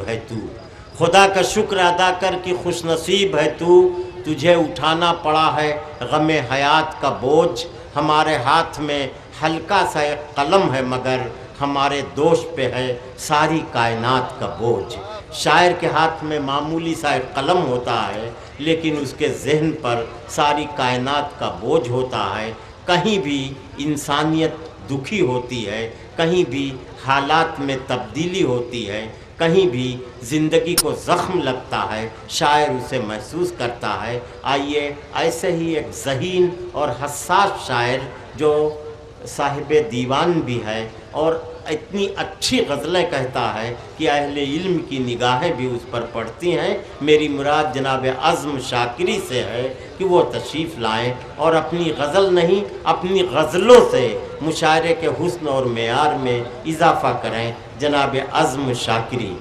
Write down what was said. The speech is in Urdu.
ہے تو، خدا کا شکر ادا کر کہ خوش نصیب ہے تو، تجھے اٹھانا پڑا ہے غم حیات کا بوجھ، ہمارے ہاتھ میں ہلکا سا ایک قلم ہے مگر ہمارے دوش پہ ہے ساری کائنات کا بوجھ۔ شاعر کے ہاتھ میں معمولی سا ایک قلم ہوتا ہے لیکن اس کے ذہن پر ساری کائنات کا بوجھ ہوتا ہے۔ کہیں بھی انسانیت دکھی ہوتی ہے، کہیں بھی حالات میں تبدیلی ہوتی ہے، کہیں بھی زندگی کو زخم لگتا ہے، شاعر اسے محسوس کرتا ہے۔ آئیے ایسے ہی ایک ذہین اور حساس شاعر جو صاحب دیوان بھی ہے اور اتنی اچھی غزلیں کہتا ہے کہ اہل علم کی نگاہیں بھی اس پر پڑتی ہیں، میری مراد جناب عزم شاکری سے ہے کہ وہ تشریف لائیں اور اپنی غزل نہیں اپنی غزلوں سے مشاعرے کے حسن اور معیار میں اضافہ کریں۔ جناب عزم شاکری۔